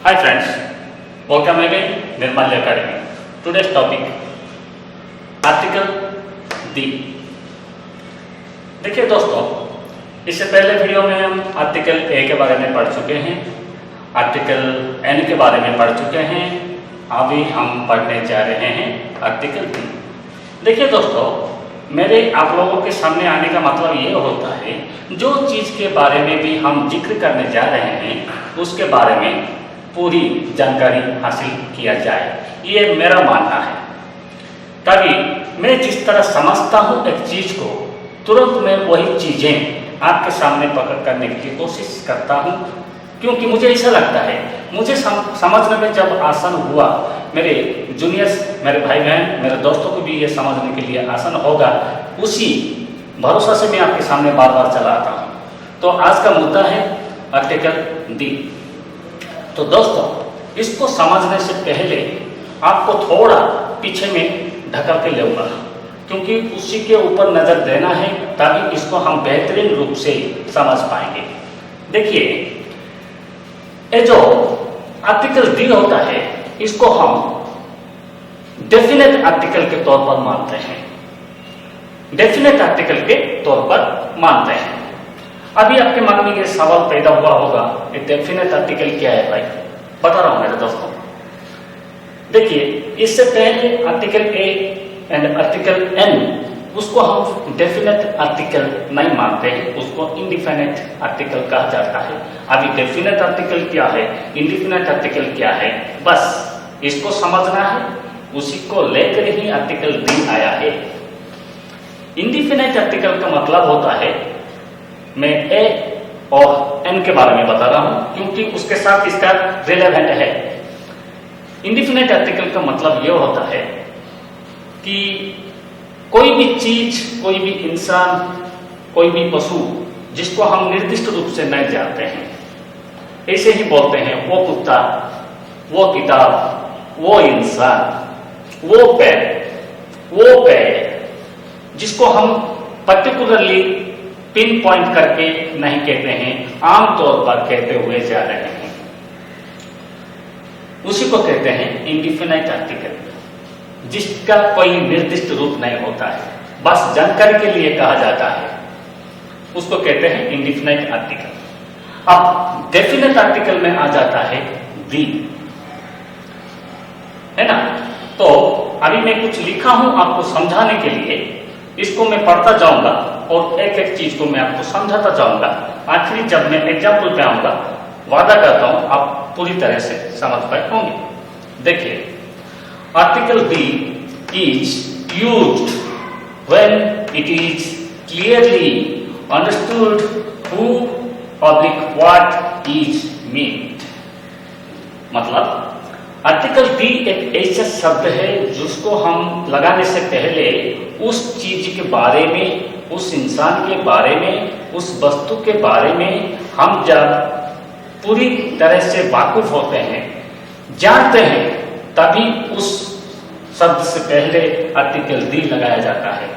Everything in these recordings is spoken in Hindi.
Hi friends, welcome again Nirmal Academy. Today's topic article दी। देखिए दोस्तों, इससे पहले वीडियो में हम आर्टिकल ए के बारे में पढ़ चुके हैं, आर्टिकल एन के बारे में पढ़ चुके हैं। अभी हम पढ़ने जा रहे हैं आर्टिकल दी। देखिए दोस्तों, मेरे आप लोगों के सामने आने का मतलब ये होता है, जो चीज़ के बारे में भी हम जिक्र करने जा रहे हैं उसके बारे में पूरी जानकारी हासिल किया जाए, ये मेरा मानना है। तभी मैं जिस तरह समझता हूँ एक चीज़ को, तुरंत मैं वही चीज़ें आपके सामने प्रकट करने की कोशिश करता हूँ, क्योंकि मुझे ऐसा लगता है, मुझे समझने में जब आसान हुआ, मेरे जूनियर्स, मेरे भाई बहन, मेरे दोस्तों को भी ये समझने के लिए आसान होगा, उसी भरोसा से मैं आपके सामने बार बार चला आता हूँ। तो आज का मुद्दा है आर्टिकल दी। तो दोस्तों, इसको समझने से पहले आपको थोड़ा पीछे में ढकल के लेऊंगा, क्योंकि उसी के ऊपर नज़र देना है, तभी इसको हम बेहतरीन रूप से समझ पाएंगे। देखिए, ये जो आर्टिकल दी होता है, इसको हम डेफिनेट आर्टिकल के तौर पर मानते हैं, डेफिनेट आर्टिकल के तौर पर मानते हैं। अभी आपके मन में ये सवाल पैदा हुआ होगा, ये डेफिनेट आर्टिकल क्या है भाई? बता रहा हूं मेरे दोस्तों। देखिए, इससे पहले article A and article an, उसको हम डेफिनेट आर्टिकल नहीं मानते हैं, उसको इंडिफिनिट आर्टिकल कहा जाता है। अभी डेफिनेट आर्टिकल क्या है, इंडिफिनिट आर्टिकल क्या है, बस इसको समझना है, उसी को लेकर ही आर्टिकल दी आया है। इंडिफिनिट आर्टिकल का मतलब होता है, मैं ए और एन के बारे में बता रहा हूं क्योंकि उसके साथ इसका रिलेवेंट है। इंडिफिनिट आर्टिकल का मतलब यह होता है कि कोई भी चीज, कोई भी इंसान, कोई भी पशु जिसको हम निर्दिष्ट रूप से नहीं जानते हैं, ऐसे ही बोलते हैं वो कुत्ता, वो किताब, वो इंसान, वो पेड़, जिसको हम पर्टिकुलरली पिन पॉइंट करके नहीं कहते हैं, आमतौर पर कहते हुए जा रहे हैं, उसी को कहते हैं इंडिफिनिट आर्टिकल, जिसका कोई निर्दिष्ट रूप नहीं होता है, बस जानकारी के लिए कहा जाता है, उसको कहते हैं इंडिफिनिट आर्टिकल। अब डेफिनेट आर्टिकल में आ जाता है दी, है ना? तो अभी मैं कुछ लिखा हूं आपको समझाने के लिए, इसको मैं पढ़ता जाऊंगा और एक एक चीज को मैं आपको समझाता जाऊंगा। आखिरी जब मैं एग्जाम्पल पे आऊंगा, वादा करता हूं आप पूरी तरह से समझ पाए होंगे। देखिए, article the is used when it is clearly understood who public what is meant. मतलब आर्टिकल दी एक ऐसा शब्द है जिसको हम लगाने से पहले उस चीज के बारे में, उस इंसान के बारे में, उस वस्तु के बारे में हम जब पूरी तरह से वाकिफ होते हैं, जानते हैं, तभी उस शब्द से पहले आर्टिकल दी लगाया जाता है।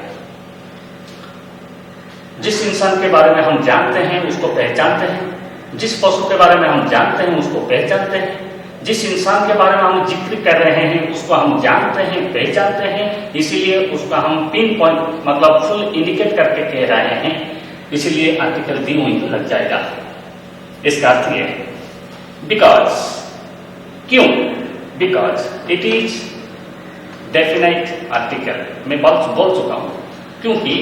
जिस इंसान के बारे में हम जानते हैं उसको पहचानते हैं, जिस पशु के बारे में हम जानते हैं उसको पहचानते हैं, जिस इंसान के बारे में हम जिक्र कर रहे हैं उसको हम जानते हैं, पहचानते हैं, इसीलिए उसका हम पिन पॉइंट मतलब फुल इंडिकेट करके कह रहे हैं, इसीलिए आर्टिकल दी वहीं लग जाएगा। इसका अर्थ यह है बिकॉज, क्यों? Because it is definite article. मैं बोल चुका हूं, क्योंकि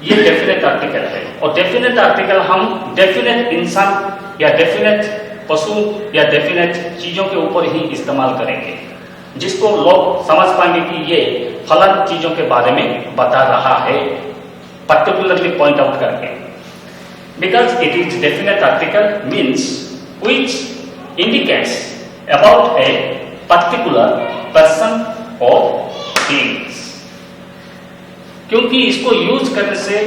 ये डेफिनेट आर्टिकल है, और डेफिनेट आर्टिकल हम डेफिनेट इंसान या डेफिनेट पशु या डेफिनेट चीजों के ऊपर ही इस्तेमाल करेंगे, जिसको लोग समझ पाएंगे कि ये फलन चीजों के बारे में बता रहा है, पर्टिकुलरली पॉइंट आउट करके। Because it is definite article means which indicates about a particular person और थिंग्स। क्योंकि इसको यूज करने से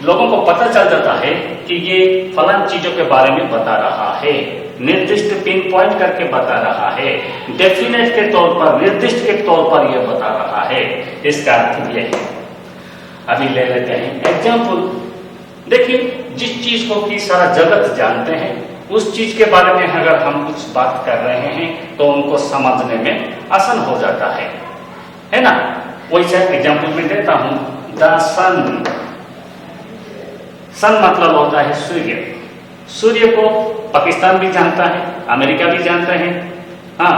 लोगों को पता चल जाता है कि ये फलन चीजों के बारे में बता रहा है, निर्दिष्ट पिन पॉइंट करके बता रहा है, डेफिनेट के तौर पर, निर्दिष्ट के तौर पर यह बता रहा है। इसका अर्थ यह है। अभी ले लेते हैं एग्जाम्पल। देखिए, जिस चीज को कि सारा जगत जानते हैं उस चीज के बारे में अगर हम कुछ बात कर रहे हैं तो उनको समझने में आसान हो जाता है ना। वैसे एग्जाम्पल में देता हूं, द सन। सन मतलब होता है सूर्य। सूर्य को पाकिस्तान भी जानता है, अमेरिका भी जानता है, हाँ,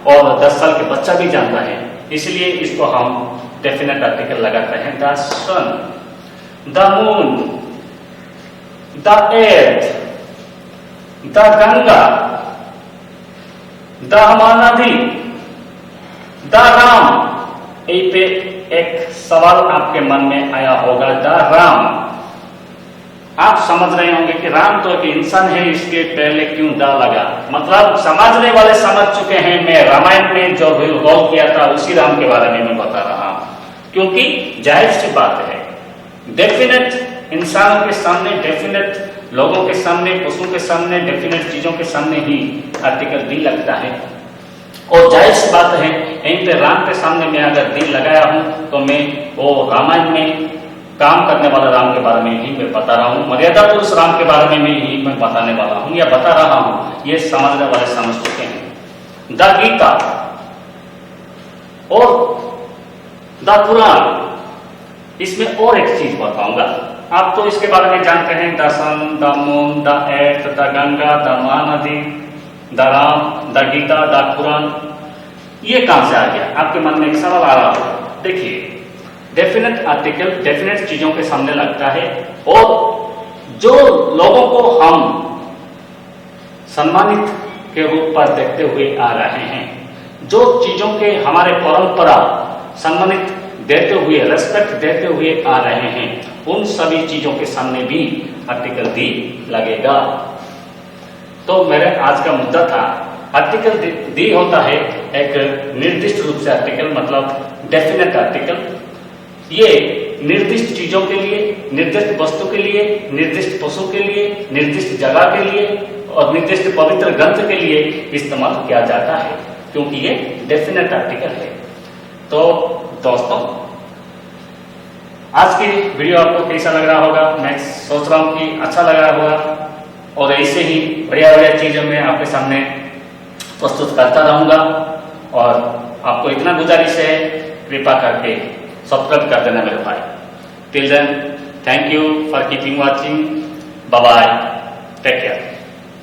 और 10 साल के बच्चा भी जानता है, इसलिए इसको हम डेफिनेट आर्टिकल लगाते हैं, the sun. The moon, the earth, the Ganga, the Mahanadi, the Ram. यही पे एक सवाल आपके मन में आया होगा, द राम। आप समझ रहे होंगे कि राम तो एक इंसान है, इसके पहले क्यों द लगा। मतलब समझने वाले समझ चुके हैं, मैं रामायण में जो रोल किया था उसी राम के बारे में मैं बता रहा हूं, क्योंकि जाहिर सी बात है, डेफिनेट इंसानों के सामने, डेफिनेट लोगों के सामने, पशुओं के सामने, डेफिनेट चीजों के सामने ही आर्टिकल दी लगता है। और जाहिर सी बात है, यहीं पे राम के सामने मैं अगर दी लगाया हूं तो मैं वो रामायण में काम करने वाला राम के बारे में ही मैं बता रहा हूं, मर्यादा पुरुष राम के बारे में ही मैं बताने वाला हूं या बता रहा हूं, ये समझने वाले समझ चुके हैं। द गीता और द कुरान, इसमें और एक चीज बताऊंगा। आप तो इसके बारे में जानते हैं, the sun, the moon, the earth, the Ganga, the Mahanadi, the Ram, the Gita, the Quran. ये कहां से आ गया? आपके मन में एक सवाल आ रहा होगा। देखिए, डेफिनेट आर्टिकल डेफिनेट चीजों के सामने लगता है, और जो लोगों को हम सम्मानित के रूप पर देखते हुए आ रहे हैं, जो चीजों के हमारे परंपरा सम्मानित देते हुए, रेस्पेक्ट देते हुए आ रहे हैं, उन सभी चीजों के सामने भी आर्टिकल दी लगेगा। तो मेरे आज का मुद्दा था, आर्टिकल दी होता है एक निर्दिष्ट रूप से आर्टिकल, मतलब डेफिनेट आर्टिकल। ये निर्दिष्ट चीजों के लिए, निर्दिष्ट वस्तु के लिए, निर्दिष्ट पशु के लिए, निर्दिष्ट जगह के लिए और निर्दिष्ट पवित्र ग्रंथ के लिए इस्तेमाल किया जाता है, क्योंकि ये डेफिनेट आर्टिकल है। तो दोस्तों, आज की वीडियो आपको कैसा लग रहा होगा? मैं सोच रहा हूं कि अच्छा लग रहा होगा, और ऐसे ही बढ़िया बढ़िया चीजें मैं आपके सामने प्रस्तुत करता रहूंगा। और आपको इतना गुजारिश है, कृपा करके सब्सक्राइब कर देना मेरे भाई। Till then, thank you for keeping watching. Bye bye, take care.